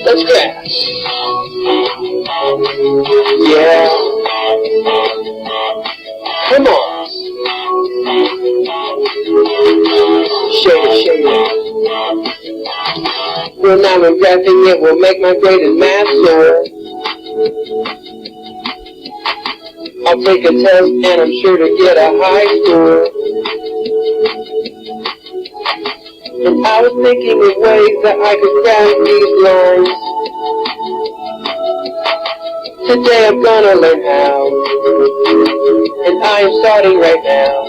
Let's graph. Yeah. Come on. Shade it, shade it. When I'm graphing, it will make my grade in math soar. I'll take a test and I'm sure to get a high score. And I was thinking of ways that I could graph these lines. Today I'm gonna learn how, and I am starting right now.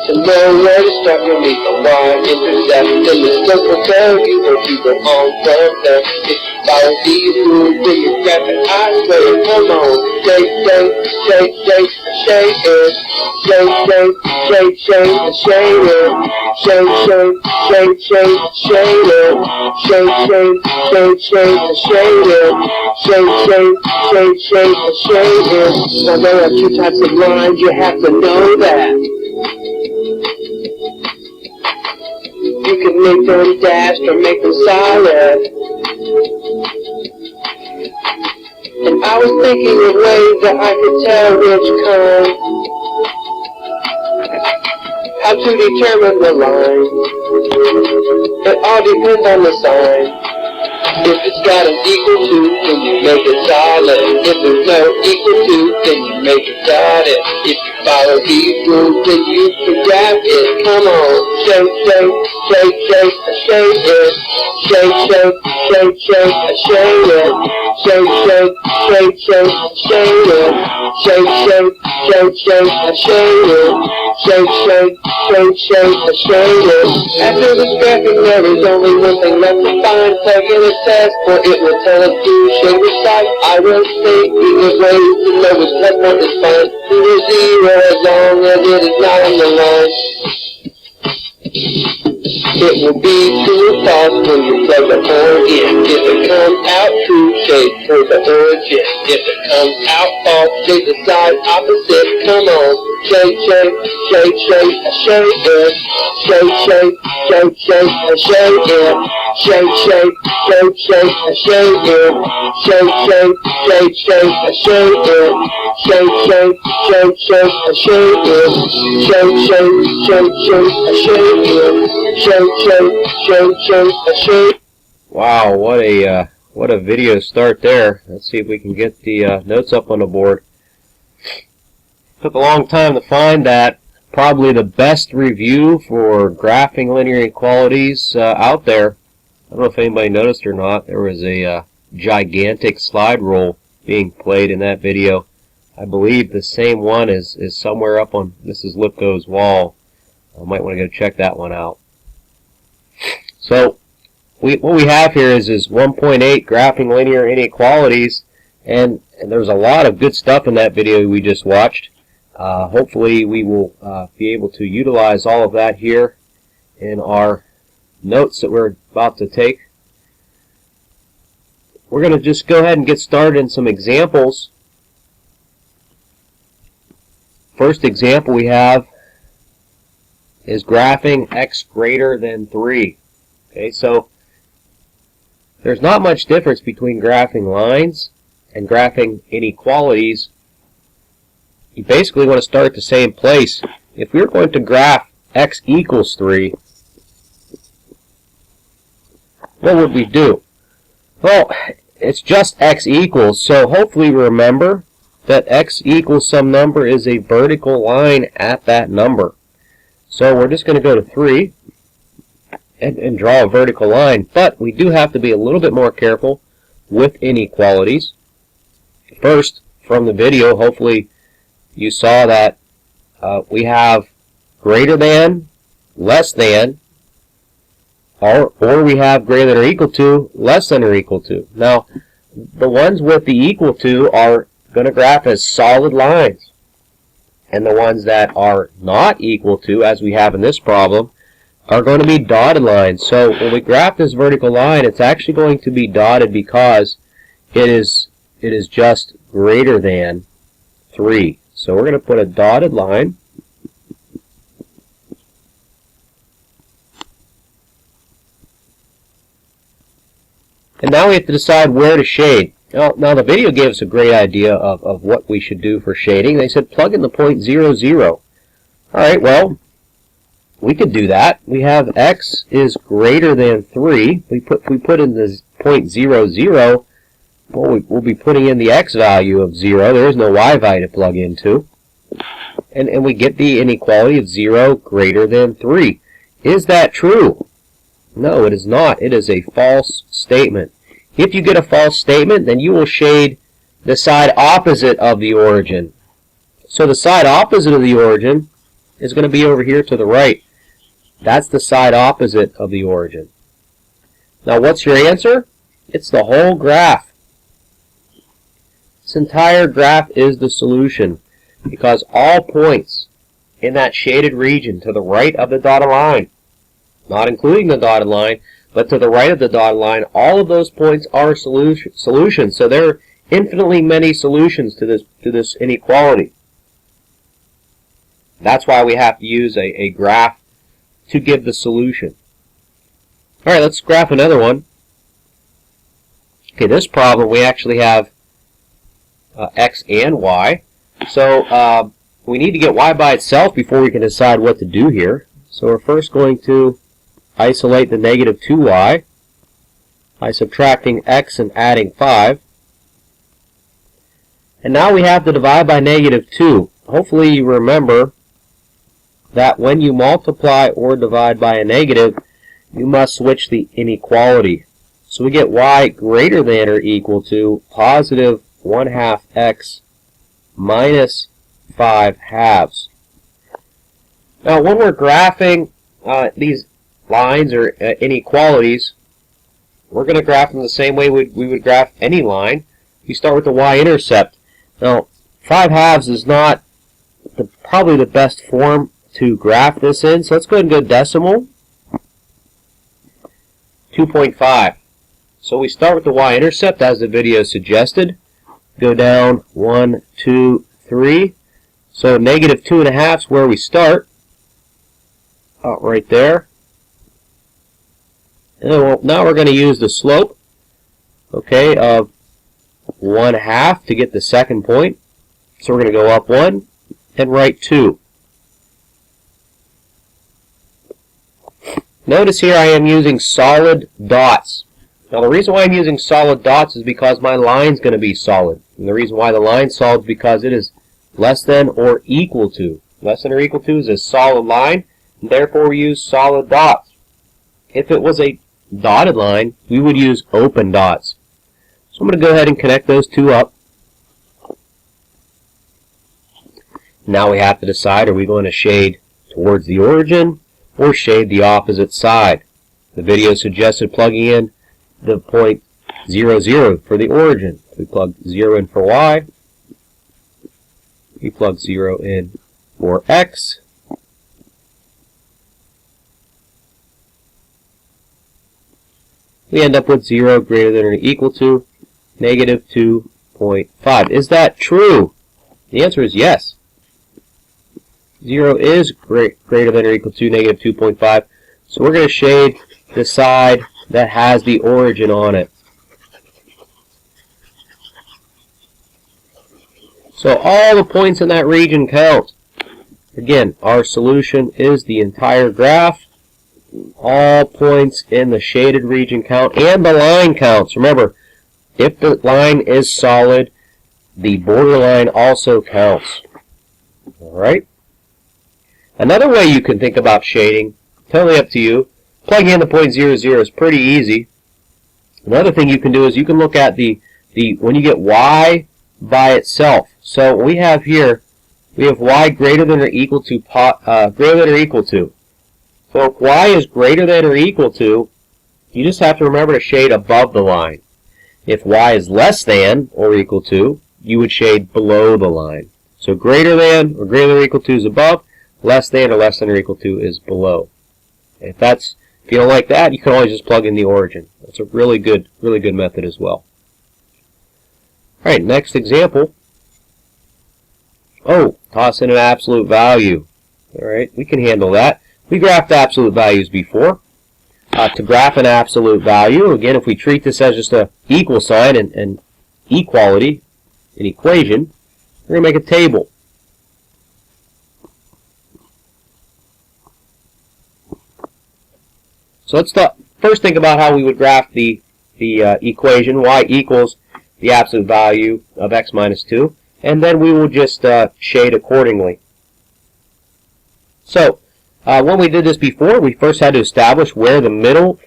To know where to start, you'll need a y-intercept, and the slope will tell you where to go on from there. If you follow these rules, then you're graphing, I swear. Come on, shake, shake, shake, shake, shake it. Shake, shake, shake, shake, shake it. Shake, shake, shake, shake, shake it. Shake, shake, shake, shake, shake it. Shake, shake, shake, shake, shake it. Now there are two types of lines, you have to know that. You can make them dashed or make them solid. And I was thinking of ways that I could tell which kind. How to determine the line. It all depends on the sign. If it's got an equal to, then you make it solid. If there's no equal to, then you make it dotted. If you follow these rules, then you can graph it. Come on, shake, shake, shake, shake, shake it. Shake, shake, shake, shake, shake it. Shake, shake, shake, shake, shake it. Shake, shake, shake, shake, shake it. Shake, shake, shake, shake, shake it. After the graphing, there is only one thing left to find. Plug in a test, for it will tell us to shade which side. I was thinking of ways to know which plus one is fine. To a zero as long as it is not on the line. It will be true or false when you plug the 4 in. If it comes out true, shade toward the origin. If it comes out false, shade the side opposite. Come on, shake, shake, shake, shake, shake it. Shake, shake, shake, shake, shake it. Shake, shake, shake, shake, shake it. Shake, shake, shake, shake, shake it. Shake, shake, shake, shake, shake it. Shake, shake, shake, shake, shake it. Shake, shake, shake, shake, shake. Wow, what a video start there. Let's see if we can get the notes up on the board. Took a long time to find that. Probably the best review for graphing linear inequalities out there. I don't know if anybody noticed or not. There was a gigantic slide rule being played in that video. I believe the same one is somewhere up on Mrs. Lipko's wall. I might want to go check that one out. So what we have here is 1.8 graphing linear inequalities, and there's a lot of good stuff in that video we just watched. Hopefully we will be able to utilize all of that here in our notes that we're about to take. We're going to just go ahead and get started in some examples. First example we have is graphing x greater than 3. Okay, so there's not much difference between graphing lines and graphing inequalities. You basically want to start at the same place. If we're going to graph x equals 3, what would we do? Well, it's just x equals, so hopefully remember that x equals some number is a vertical line at that number. So we're just going to go to 3 and draw a vertical line, but we do have to be a little bit more careful with inequalities. First, from the video, hopefully you saw that we have greater than, less than, or we have greater than or equal to, less than or equal to. Now, the ones with the equal to are going to graph as solid lines, and the ones that are not equal to, as we have in this problem, are going to be dotted lines. So when we graph this vertical line, it's actually going to be dotted because it is just greater than 3. So we're going to put a dotted line. And now we have to decide where to shade. Now the video gave us a great idea of what we should do for shading. They said plug in the point 0, 0. Alright, well, we could do that. We have x is greater than 3. We put in the point 0, 0. Well, we'll be putting in the x value of 0. There is no y value to plug into. And we get the inequality of 0 greater than 3. Is that true? No, it is not. It is a false statement. If you get a false statement, then you will shade the side opposite of the origin. So the side opposite of the origin is going to be over here to the right. That's the side opposite of the origin. Now what's your answer? It's the whole graph. This entire graph is the solution because all points in that shaded region to the right of the dotted line, not including the dotted line, but to the right of the dotted line, all of those points are solutions. So there are infinitely many solutions to this inequality. That's why we have to use a graph to give the solution. Alright, let's graph another one. Okay, this problem we actually have x and y. So we need to get y by itself before we can decide what to do here. So we're first going to isolate the negative 2y by subtracting x and adding 5. And now we have to divide by negative 2. Hopefully you remember that when you multiply or divide by a negative, you must switch the inequality. So we get y greater than or equal to positive 1/2 x minus 5/2. Now when we're graphing these lines or inequalities, we're going to graph them the same way we would graph any line. We start with the y-intercept. Now 5/2 is not probably the best form to graph this in, so let's go ahead and go decimal. 2.5. So we start with the y-intercept as the video suggested. Go down 1, 2, 3. So negative 2.5 is where we start. Right there. And now we're going to use the slope, okay, of 1/2 to get the second point. So we're going to go up 1 and right 2. Notice here I am using solid dots. Now the reason why I'm using solid dots is because my line's going to be solid. And the reason why the line's solid is because it is less than or equal to. Less than or equal to is a solid line, and therefore we use solid dots. If it was a dotted line, we would use open dots. So I'm going to go ahead and connect those two up. Now we have to decide, are we going to shade towards the origin or shade the opposite side? The video suggested plugging in the point 0, 0 for the origin. We plug 0 in for y. We plug 0 in for x. We end up with 0 greater than or equal to negative 2.5. Is that true? The answer is yes. 0 is greater than or equal to negative 2.5. So we're going to shade the side that has the origin on it. So all the points in that region count. Again, our solution is the entire graph. All points in the shaded region count, and the line counts. Remember, if the line is solid, the borderline also counts. Alright? Another way you can think about shading, totally up to you, plugging in the point 0, 0 is pretty easy. Another thing you can do is you can look at the when you get y by itself. So what we have here, we have y greater than or equal to So if y is greater than or equal to, you just have to remember to shade above the line. If y is less than or equal to, you would shade below the line. So greater than or greater than or equal to is above, less than or equal to is below. If you don't like that, you can always just plug in the origin. That's a really good method as well. Alright, next example. Toss in an absolute value. Alright, we can handle that. We graphed absolute values before. to graph an absolute value, again, if we treat this as just a equal sign and equality, an equation, we're going to make a table. So let's first think about how we would graph the equation, y equals the absolute value of x minus 2, and then we will just shade accordingly. So when we did this before, we first had to establish where the middle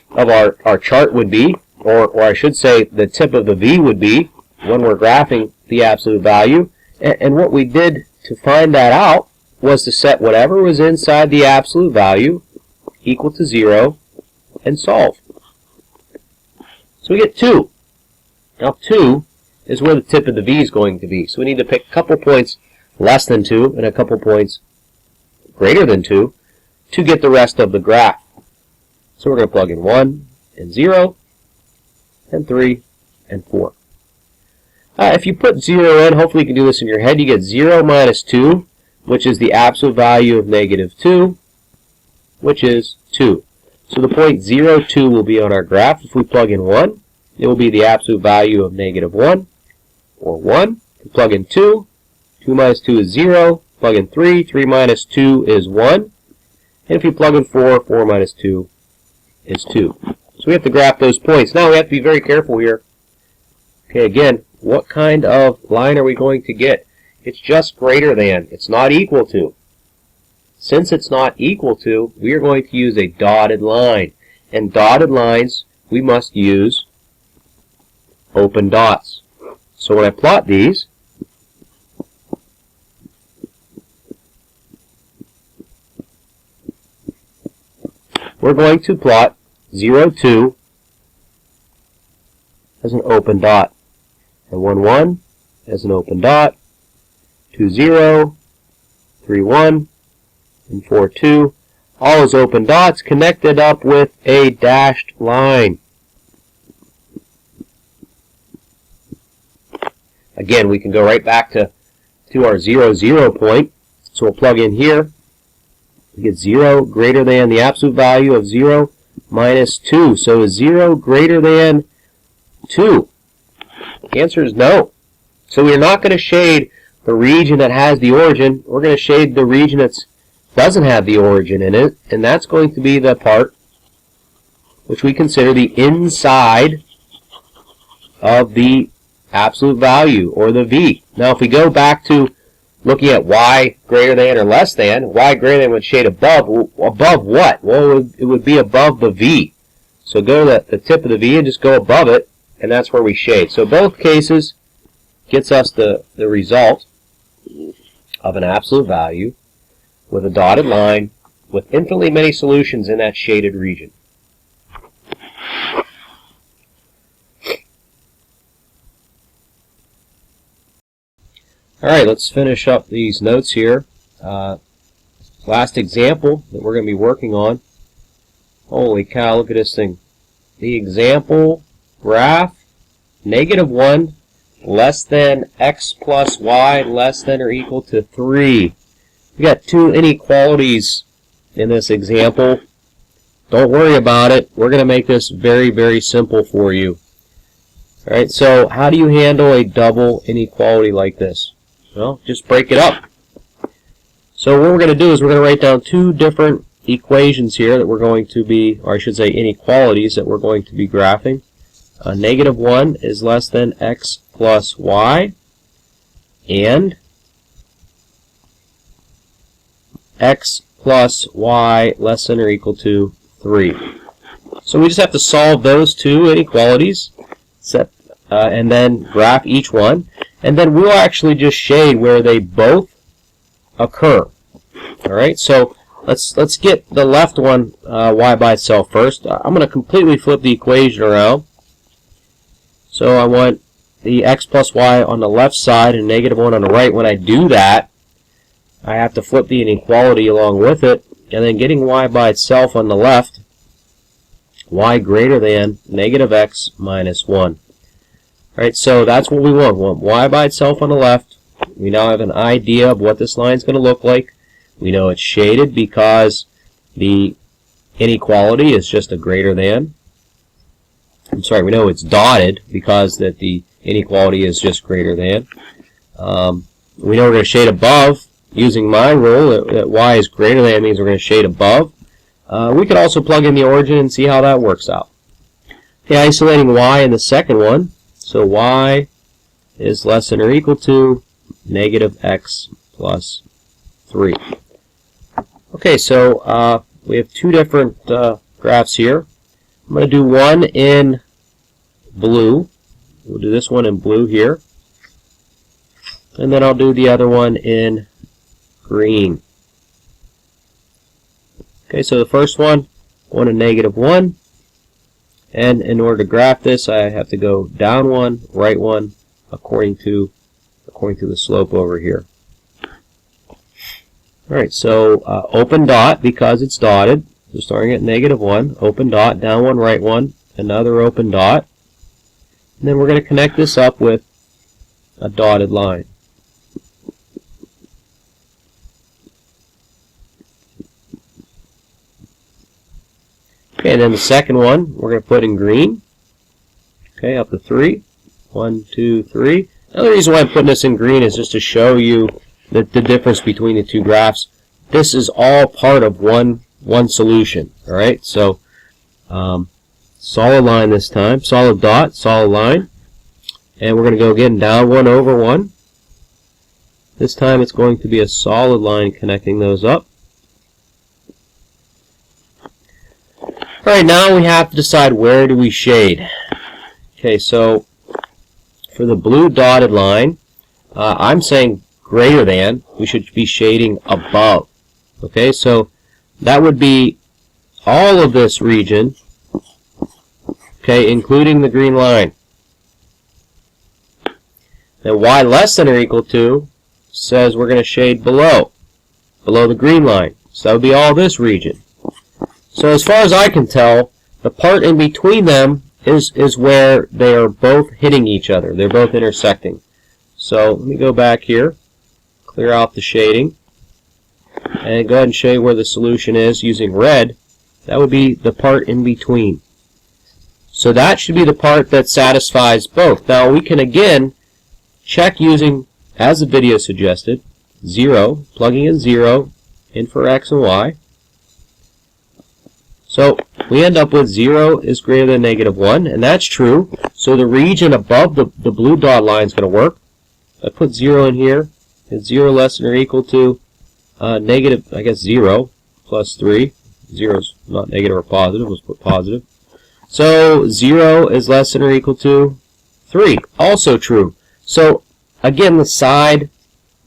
of our chart would be, or I should say the tip of the V would be when we're graphing the absolute value. And what we did to find that out was to set whatever was inside the absolute value equal to 0 and solve. So we get 2. Now 2 is where the tip of the V is going to be. So we need to pick a couple points less than 2 and a couple points greater than 2 to get the rest of the graph. So we're going to plug in 1 and 0 and 3 and 4. If you put 0 in, hopefully you can do this in your head, you get 0 minus 2, which is the absolute value of negative 2, which is 2. So the point 0, 2 will be on our graph. If we plug in 1, it will be the absolute value of negative 1, or 1. If we plug in 2, 2 minus 2 is 0. Plug in 3, 3 minus 2 is 1. And if you plug in 4, 4 minus 2 is 2. So we have to graph those points. Now we have to be very careful here. Okay, again, what kind of line are we going to get? It's just greater than. It's not equal to. Since it's not equal to, we are going to use a dotted line. And dotted lines, we must use open dots. So when I plot these, we're going to plot 0, 2 as an open dot, and 1, 1 as an open dot, 2, 0, 3, 1, and 4, 2, all as open dots connected up with a dashed line. Again, we can go right back to our 0, 0 point. So we'll plug in here. We get 0 greater than the absolute value of 0 minus 2. So is 0 greater than 2? The answer is no. So we're not going to shade the region that has the origin. We're going to shade the region that doesn't have the origin in it, and that's going to be the part which we consider the inside of the absolute value, or the V. Now if we go back to looking at y greater than or less than, y greater than would shade above. Above what? Well, it would be above the V. So go to the tip of the V and just go above it, and that's where we shade. So both cases gets us the result of an absolute value with a dotted line with infinitely many solutions in that shaded region. Alright, let's finish up these notes here. Last example that we're going to be working on. Holy cow, look at this thing. The example graph, -1 less than x plus y less than or equal to 3. We got two inequalities in this example. Don't worry about it. We're going to make this very, very simple for you. Alright, so how do you handle a double inequality like this? Well, just break it up. So what we're going to do is we're going to write down two different equations here that we're going to be, or I should say inequalities that we're going to be graphing. -1 is less than x plus y, and x plus y less than or equal to 3. So we just have to solve those two inequalities, and then graph each one, and then we'll actually just shade where they both occur. Alright, so let's get the left one, y by itself first. I'm going to completely flip the equation around. So I want the x plus y on the left side and -1 on the right. When I do that, I have to flip the inequality along with it, and then getting y by itself on the left, y greater than -x minus 1. Alright, so that's what we want. We want y by itself on the left. We now have an idea of what this line is going to look like. We know it's shaded because the inequality is just a greater than. I'm sorry, we know it's dotted because that the inequality is just greater than. We know we're going to shade above. Using my rule that y is greater than means we're going to shade above. We could also plug in the origin and see how that works out. Okay, isolating y in the second one. So y is less than or equal to negative x plus 3. Okay, so we have two different graphs here. I'm going to do one in blue. We'll do this one in blue here. And then I'll do the other one in green. Okay, so the first one, 1 and negative 1. And in order to graph this, I have to go down 1, right 1, according to the slope over here. Alright, so open dot because it's dotted. So starting at negative 1, open dot, down 1, right 1, another open dot. And then we're going to connect this up with a dotted line. Okay, and then the second one we're going to put in green. Okay, up to 3. 1, 2, 3. Another reason why I'm putting this in green is just to show you the difference between the two graphs. This is all part of one solution. All right, so solid line this time, solid dot, solid line, and we're going to go again down 1 over 1. This time it's going to be a solid line connecting those up. All right, now we have to decide where do we shade. Okay, so for the blue dotted line, I'm saying greater than. We should be shading above. Okay, so that would be all of this region, okay, including the green line. Then y less than or equal to says we're going to shade below the green line. So that would be all this region. So as far as I can tell, the part in between them is where they are both hitting each other. They're both intersecting. So let me go back here, clear out the shading, and go ahead and show you where the solution is using red. That would be the part in between. So that should be the part that satisfies both. Now we can again check using, as the video suggested, 0, plugging in 0 in for x and y. So we end up with 0 is greater than negative 1, and that's true. So the region above the blue dot line is going to work. I put 0 in here. It's 0 less than or equal to negative, I guess 0 plus 3. 0 is not negative or positive. Let's put positive. So 0 is less than or equal to 3. Also true. So again, the side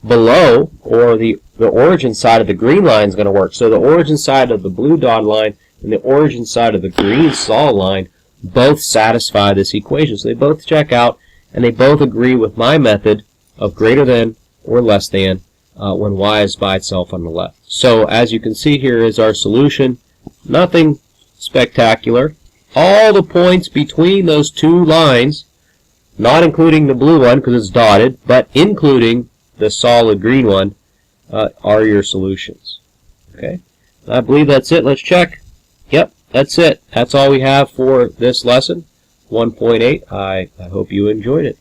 below, or the origin side of the green line is going to work. So the origin side of the blue dot line and the origin side of the green solid line both satisfy this equation. So they both check out, and they both agree with my method of greater than or less than when y is by itself on the left. So as you can see, here is our solution. Nothing spectacular. All the points between those two lines, not including the blue one because it's dotted, but including the solid green one, are your solutions. Okay, I believe that's it. Let's check. Yep, that's it. That's all we have for this lesson, 1.8. I hope you enjoyed it.